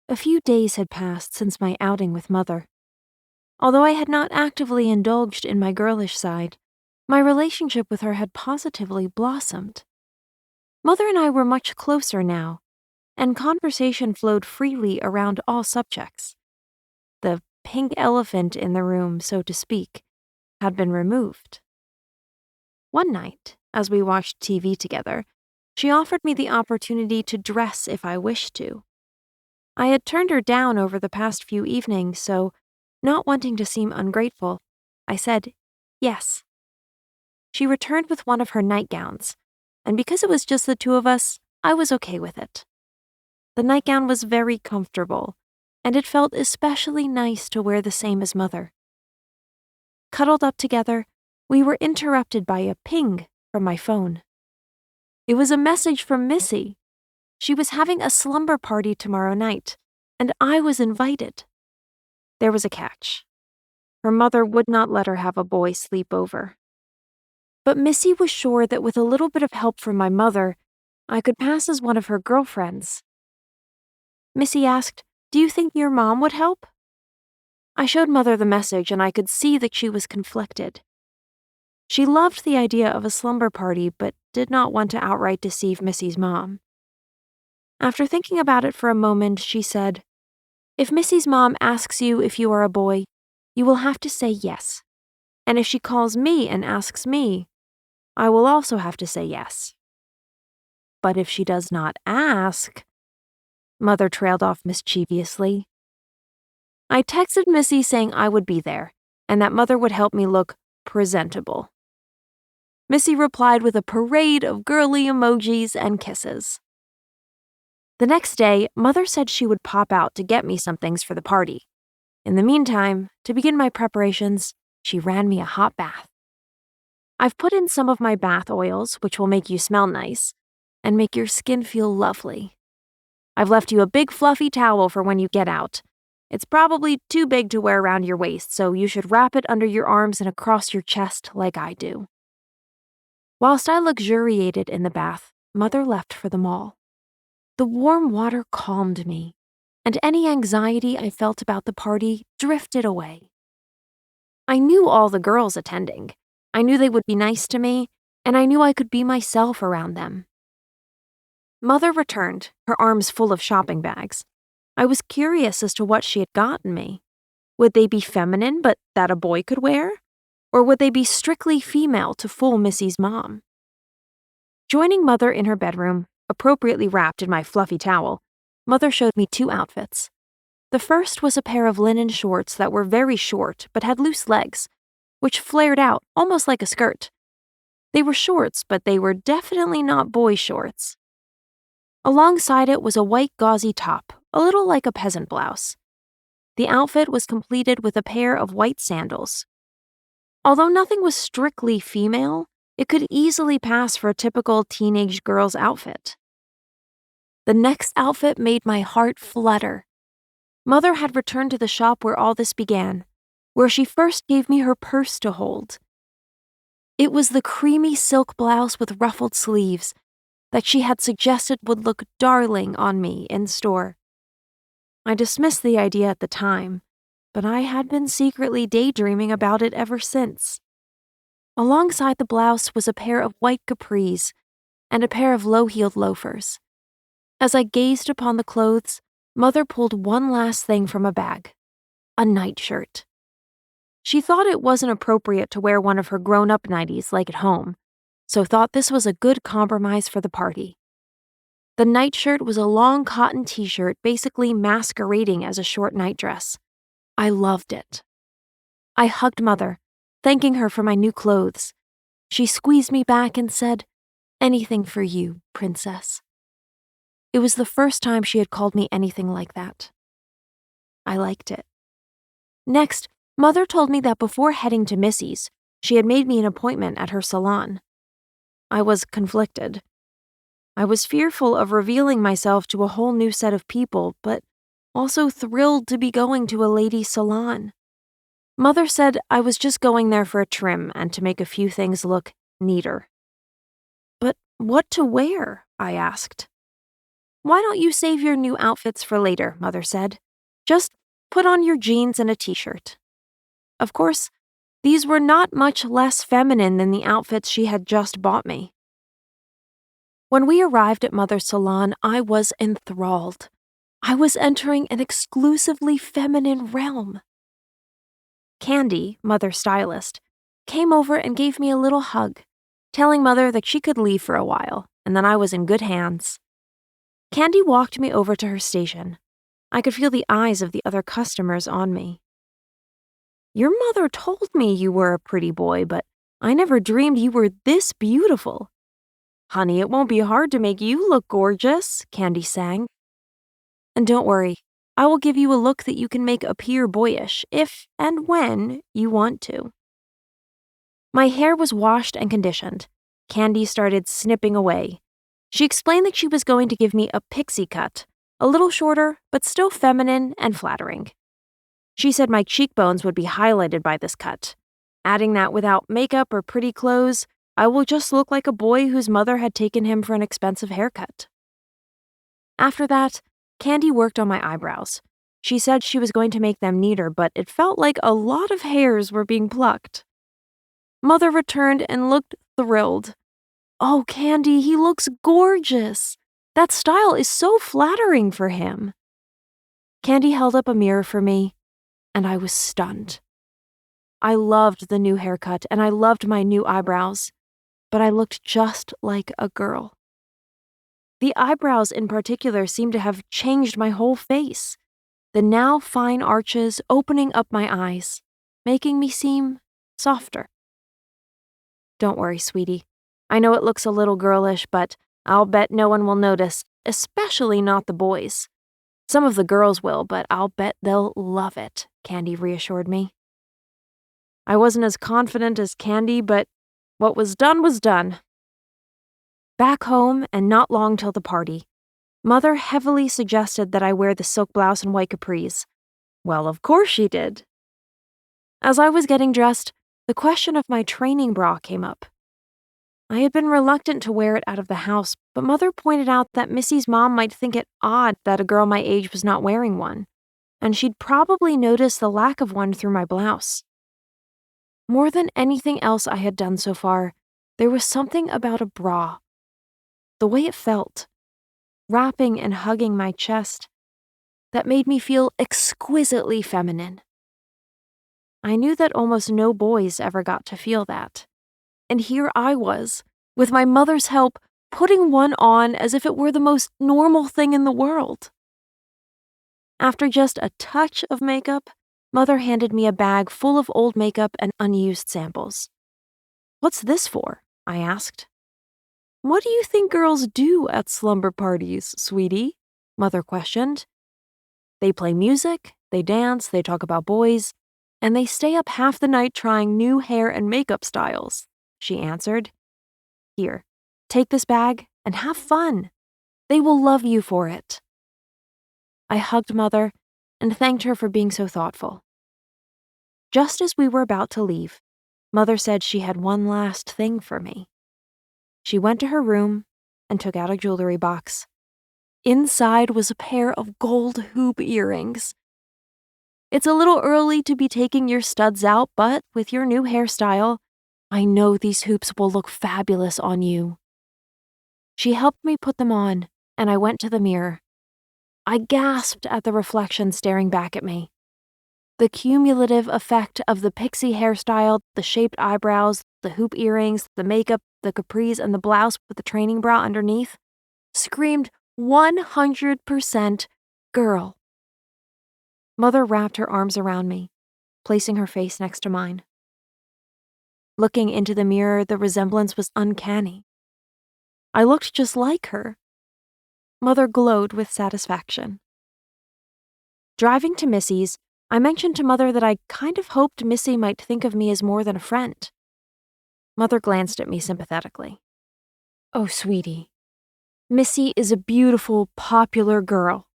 A few days had passed since my outing with Mother. Although I had not actively indulged in my girlish side, my relationship with her had positively blossomed. Mother and I were much closer now, and conversation flowed freely around all subjects. The pink elephant in the room, so to speak, had been removed. One night, as we watched TV together, she offered me the opportunity to dress if I wished to. I had turned her down over the past few evenings, so, not wanting to seem ungrateful, I said yes. She returned with one of her nightgowns, and because it was just the two of us, I was okay with it. The nightgown was very comfortable, and it felt especially nice to wear the same as Mother. Cuddled up together, we were interrupted by a ping from my phone. It was a message from Missy. She was having a slumber party tomorrow night, and I was invited. There was a catch. Her mother would not let her have a boy sleep over. But Missy was sure that with a little bit of help from my mother, I could pass as one of her girlfriends. Missy asked, "Do you think your mom would help?" I showed Mother the message, and I could see that she was conflicted. She loved the idea of a slumber party, but did not want to outright deceive Missy's mom. After thinking about it for a moment, she said, "If Missy's mom asks you if you are a boy, you will have to say yes. And if she calls me and asks me, I will also have to say yes. But if she does not ask," Mother trailed off mischievously. I texted Missy saying I would be there, and that Mother would help me look presentable. Missy replied with a parade of girly emojis and kisses. The next day, Mother said she would pop out to get me some things for the party. In the meantime, to begin my preparations, she ran me a hot bath. I've put in some of my bath oils, which will make you smell nice, and make your skin feel lovely. I've left you a big fluffy towel for when you get out. It's probably too big to wear around your waist, so you should wrap it under your arms and across your chest like I do. Whilst I luxuriated in the bath, Mother left for the mall. The warm water calmed me, and any anxiety I felt about the party drifted away. I knew all the girls attending. I knew they would be nice to me, and I knew I could be myself around them. Mother returned, her arms full of shopping bags. I was curious as to what she had gotten me. Would they be feminine but that a boy could wear? Or would they be strictly female to fool Missy's mom? Joining Mother in her bedroom, appropriately wrapped in my fluffy towel, Mother showed me two outfits. The first was a pair of linen shorts that were very short but had loose legs, which flared out almost like a skirt. They were shorts, but they were definitely not boy shorts. Alongside it was a white gauzy top, a little like a peasant blouse. The outfit was completed with a pair of white sandals. Although nothing was strictly female, it could easily pass for a typical teenage girl's outfit. The next outfit made my heart flutter. Mother had returned to the shop where all this began, where she first gave me her purse to hold. It was the creamy silk blouse with ruffled sleeves that she had suggested would look darling on me in store. I dismissed the idea at the time, but I had been secretly daydreaming about it ever since. Alongside the blouse was a pair of white capris and a pair of low-heeled loafers. As I gazed upon the clothes, Mother pulled one last thing from a bag, a nightshirt. She thought it wasn't appropriate to wear one of her grown-up nighties like at home, so thought this was a good compromise for the party. The nightshirt was a long cotton t-shirt basically masquerading as a short nightdress. I loved it. I hugged Mother, thanking her for my new clothes. She squeezed me back and said, "Anything for you, princess." It was the first time she had called me anything like that. I liked it. Next, Mother told me that before heading to Missy's, she had made me an appointment at her salon. I was conflicted. I was fearful of revealing myself to a whole new set of people, but also thrilled to be going to a ladies' salon. Mother said I was just going there for a trim and to make a few things look neater. But what to wear? I asked. Why don't you save your new outfits for later, Mother said. Just put on your jeans and a t-shirt. Of course, these were not much less feminine than the outfits she had just bought me. When we arrived at Mother's salon, I was enthralled. I was entering an exclusively feminine realm. Candy, Mother's stylist, came over and gave me a little hug, telling Mother that she could leave for a while and that I was in good hands. Candy walked me over to her station. I could feel the eyes of the other customers on me. Your mother told me you were a pretty boy, but I never dreamed you were this beautiful. Honey, it won't be hard to make you look gorgeous, Candy sang. And don't worry, I will give you a look that you can make appear boyish if and when you want to. My hair was washed and conditioned. Candy started snipping away. She explained that she was going to give me a pixie cut, a little shorter, but still feminine and flattering. She said my cheekbones would be highlighted by this cut, adding that without makeup or pretty clothes, I will just look like a boy whose mother had taken him for an expensive haircut. After that, Candy worked on my eyebrows. She said she was going to make them neater, but it felt like a lot of hairs were being plucked. Mother returned and looked thrilled. Oh, Candy, he looks gorgeous. That style is so flattering for him. Candy held up a mirror for me, and I was stunned. I loved the new haircut, and I loved my new eyebrows, but I looked just like a girl. The eyebrows in particular seemed to have changed my whole face, the now fine arches opening up my eyes, making me seem softer. Don't worry, sweetie. I know it looks a little girlish, but I'll bet no one will notice, especially not the boys. Some of the girls will, but I'll bet they'll love it, Candy reassured me. I wasn't as confident as Candy, but what was done was done. Back home, and not long till the party, Mother heavily suggested that I wear the silk blouse and white capris. Well, of course she did. As I was getting dressed, the question of my training bra came up. I had been reluctant to wear it out of the house, but Mother pointed out that Missy's mom might think it odd that a girl my age was not wearing one, and she'd probably notice the lack of one through my blouse. More than anything else I had done so far, there was something about a bra. The way it felt, wrapping and hugging my chest, that made me feel exquisitely feminine. I knew that almost no boys ever got to feel that. And here I was, with my mother's help, putting one on as if it were the most normal thing in the world. After just a touch of makeup, Mother handed me a bag full of old makeup and unused samples. What's this for? I asked. What do you think girls do at slumber parties, sweetie? Mother questioned. They play music, they dance, they talk about boys, and they stay up half the night trying new hair and makeup styles, she answered. Here, take this bag and have fun. They will love you for it. I hugged Mother and thanked her for being so thoughtful. Just as we were about to leave, Mother said she had one last thing for me. She went to her room and took out a jewelry box. Inside was a pair of gold hoop earrings. It's a little early to be taking your studs out, but with your new hairstyle, I know these hoops will look fabulous on you. She helped me put them on, and I went to the mirror. I gasped at the reflection staring back at me. The cumulative effect of the pixie hairstyle, the shaped eyebrows, the hoop earrings, the makeup, the capris, and the blouse with the training bra underneath screamed 100% girl. Mother wrapped her arms around me, placing her face next to mine. Looking into the mirror, the resemblance was uncanny. I looked just like her. Mother glowed with satisfaction. Driving to Missy's, I mentioned to Mother that I kind of hoped Missy might think of me as more than a friend. Mother glanced at me sympathetically. Oh, sweetie, Missy is a beautiful, popular girl.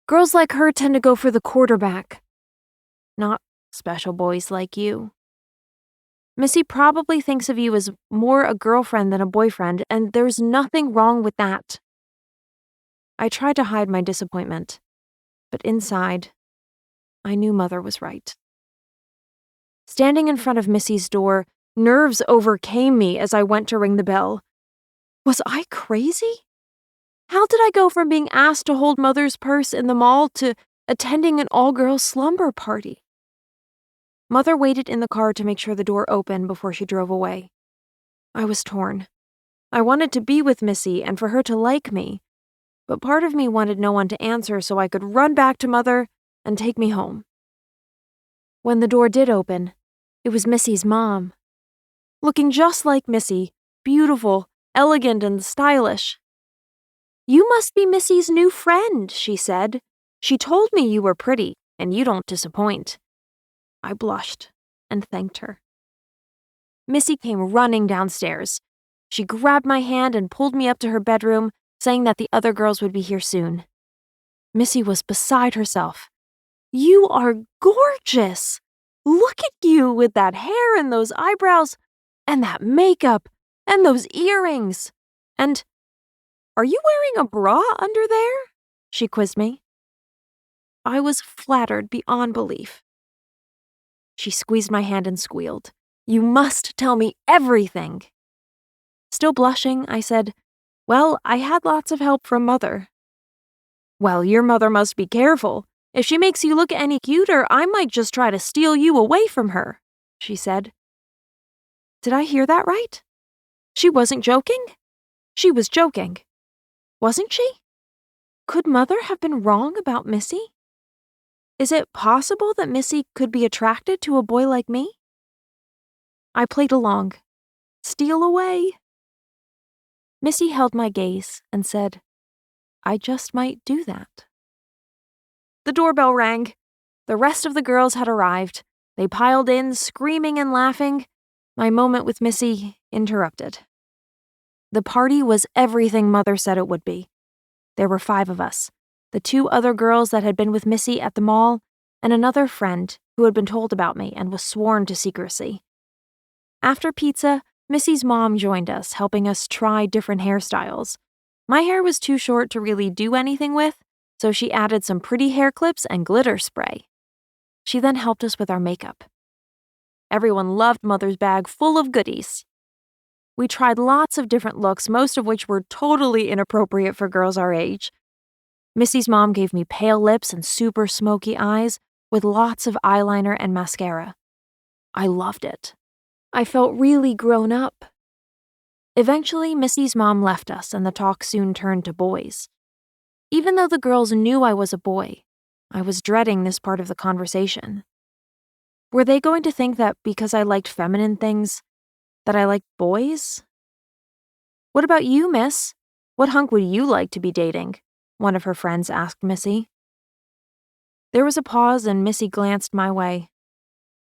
Girls like her tend to go for the quarterback, not special boys like you. Missy probably thinks of you as more a girlfriend than a boyfriend, and there's nothing wrong with that. I tried to hide my disappointment, but inside, I knew Mother was right. Standing in front of Missy's door, nerves overcame me as I went to ring the bell. Was I crazy? How did I go from being asked to hold Mother's purse in the mall to attending an all-girls slumber party? Mother waited in the car to make sure the door opened before she drove away. I was torn. I wanted to be with Missy and for her to like me, but part of me wanted no one to answer so I could run back to Mother and take me home. When the door did open, it was Missy's mom. Looking just like Missy, beautiful, elegant, and stylish. "You must be Missy's new friend," she said. "She told me you were pretty, and you don't disappoint." I blushed and thanked her. Missy came running downstairs. She grabbed my hand and pulled me up to her bedroom, saying that the other girls would be here soon. Missy was beside herself. "You are gorgeous! Look at you with that hair and those eyebrows, and that makeup, and those earrings. And are you wearing a bra under there?" she quizzed me. I was flattered beyond belief. She squeezed my hand and squealed, "You must tell me everything." Still blushing, I said, "Well, I had lots of help from Mother." "Well, your mother must be careful. If she makes you look any cuter, I might just try to steal you away from her," she said. Did I hear that right? She wasn't joking? She was joking. Wasn't she? Could Mother have been wrong about Missy? Is it possible that Missy could be attracted to a boy like me? I played along. Steal away. Missy held my gaze and said, "I just might do that." The doorbell rang. The rest of the girls had arrived. They piled in, screaming and laughing. My moment with Missy interrupted. The party was everything Mother said it would be. There were 5 of us, the 2 other girls that had been with Missy at the mall, and another friend who had been told about me and was sworn to secrecy. After pizza, Missy's mom joined us, helping us try different hairstyles. My hair was too short to really do anything with, so she added some pretty hair clips and glitter spray. She then helped us with our makeup. Everyone loved Mother's bag full of goodies. We tried lots of different looks, most of which were totally inappropriate for girls our age. Missy's mom gave me pale lips and super smoky eyes with lots of eyeliner and mascara. I loved it. I felt really grown up. Eventually, Missy's mom left us and the talk soon turned to boys. Even though the girls knew I was a boy, I was dreading this part of the conversation. Were they going to think that because I liked feminine things, that I liked boys? "What about you, miss? What hunk would you like to be dating?" one of her friends asked Missy. There was a pause and Missy glanced my way.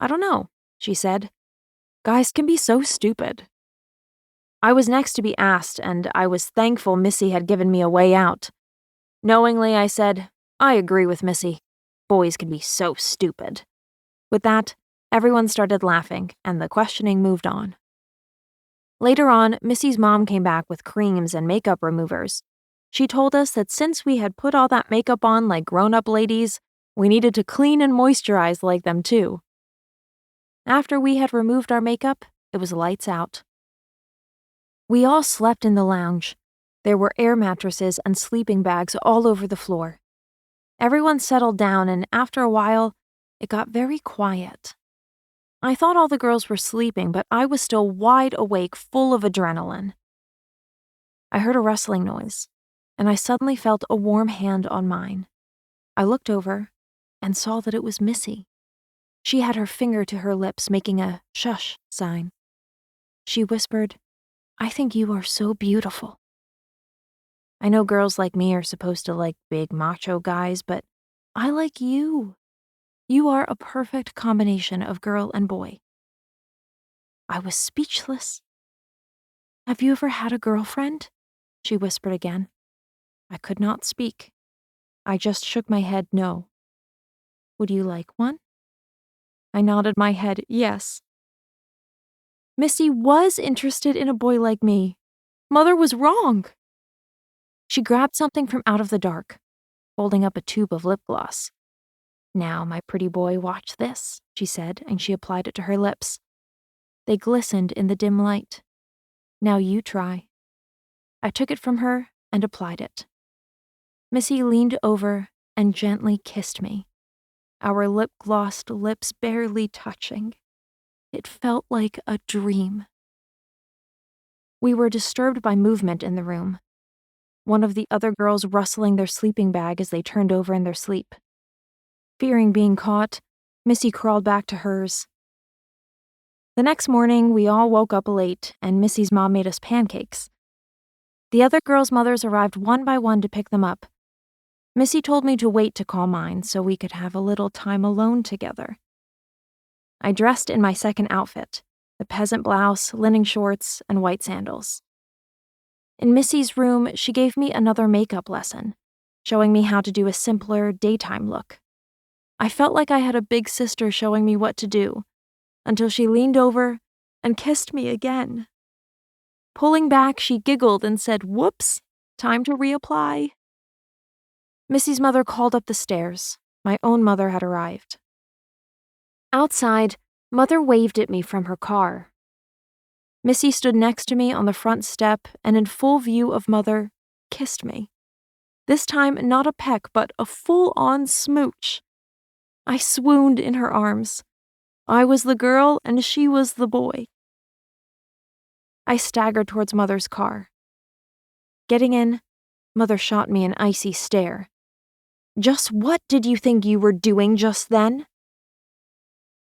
"I don't know," she said. "Guys can be so stupid." I was next to be asked, and I was thankful Missy had given me a way out. Knowingly, I said, "I agree with Missy. Boys can be so stupid." With that, everyone started laughing, and the questioning moved on. Later on, Missy's mom came back with creams and makeup removers. She told us that since we had put all that makeup on like grown-up ladies, we needed to clean and moisturize like them too. After we had removed our makeup, it was lights out. We all slept in the lounge. There were air mattresses and sleeping bags all over the floor. Everyone settled down, and after a while, it got very quiet. I thought all the girls were sleeping, but I was still wide awake, full of adrenaline. I heard a rustling noise, and I suddenly felt a warm hand on mine. I looked over and saw that it was Missy. She had her finger to her lips, making a shush sign. She whispered, "I think you are so beautiful." I know girls like me are supposed to like big macho guys, but I like you. You are a perfect combination of girl and boy. I was speechless. "Have you ever had a girlfriend?" she whispered again. I could not speak. I just shook my head no. "Would you like one?" I nodded my head yes. Missy was interested in a boy like me. Mother was wrong. She grabbed something from out of the dark, holding up a tube of lip gloss. "Now, my pretty boy, watch this," she said, and she applied it to her lips. They glistened in the dim light. "Now you try." I took it from her and applied it. Missy leaned over and gently kissed me, our lip-glossed lips barely touching. It felt like a dream. We were disturbed by movement in the room, one of the other girls rustling their sleeping bag as they turned over in their sleep. Fearing being caught, Missy crawled back to hers. The next morning, we all woke up late, and Missy's mom made us pancakes. The other girls' mothers arrived one by one to pick them up. Missy told me to wait to call mine so we could have a little time alone together. I dressed in my second outfit, the peasant blouse, linen shorts, and white sandals. In Missy's room, she gave me another makeup lesson, showing me how to do a simpler daytime look. I felt like I had a big sister showing me what to do, until she leaned over and kissed me again. Pulling back, she giggled and said, "Whoops, time to reapply." Missy's mother called up the stairs. My own mother had arrived. Outside, Mother waved at me from her car. Missy stood next to me on the front step and, in full view of Mother, kissed me. This time, not a peck, but a full-on smooch. I swooned in her arms. I was the girl and she was the boy. I staggered towards Mother's car. Getting in, Mother shot me an icy stare. "Just what did you think you were doing just then?"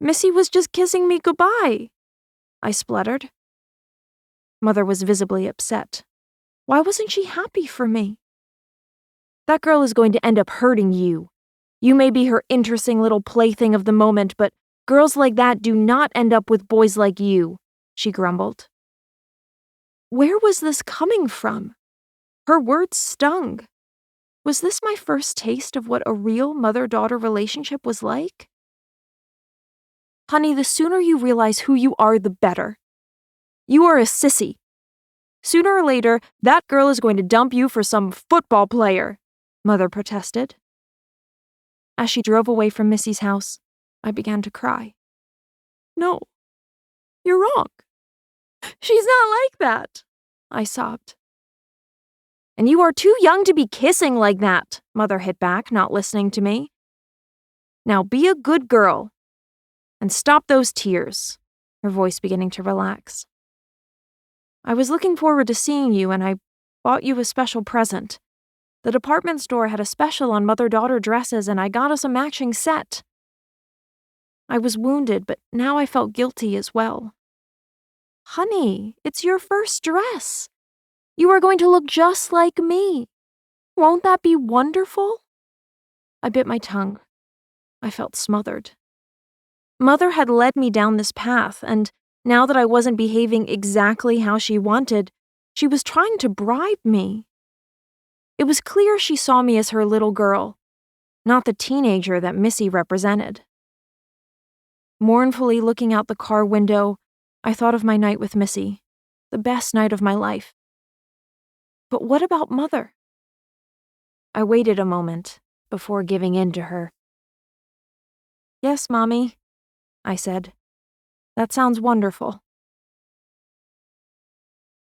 "Missy was just kissing me goodbye," I spluttered. Mother was visibly upset. Why wasn't she happy for me? "That girl is going to end up hurting you. You may be her interesting little plaything of the moment, but girls like that do not end up with boys like you," she grumbled. Where was this coming from? Her words stung. Was this my first taste of what a real mother-daughter relationship was like? "Honey, the sooner you realize who you are, the better. You are a sissy. Sooner or later, that girl is going to dump you for some football player," Mother protested. As she drove away from Missy's house, I began to cry. "No, you're wrong. She's not like that," I sobbed. "And you are too young to be kissing like that," Mother hit back, not listening to me. "Now be a good girl. And stop those tears," her voice beginning to relax. "I was looking forward to seeing you, and I bought you a special present. The department store had a special on mother-daughter dresses, and I got us a matching set." I was wounded, but now I felt guilty as well. "Honey, it's your first dress. You are going to look just like me. Won't that be wonderful?" I bit my tongue. I felt smothered. Mother had led me down this path, and now that I wasn't behaving exactly how she wanted, she was trying to bribe me. It was clear she saw me as her little girl, not the teenager that Missy represented. Mournfully looking out the car window, I thought of my night with Missy, the best night of my life. But what about Mother? I waited a moment before giving in to her. "Yes, Mommy," I said. "That sounds wonderful."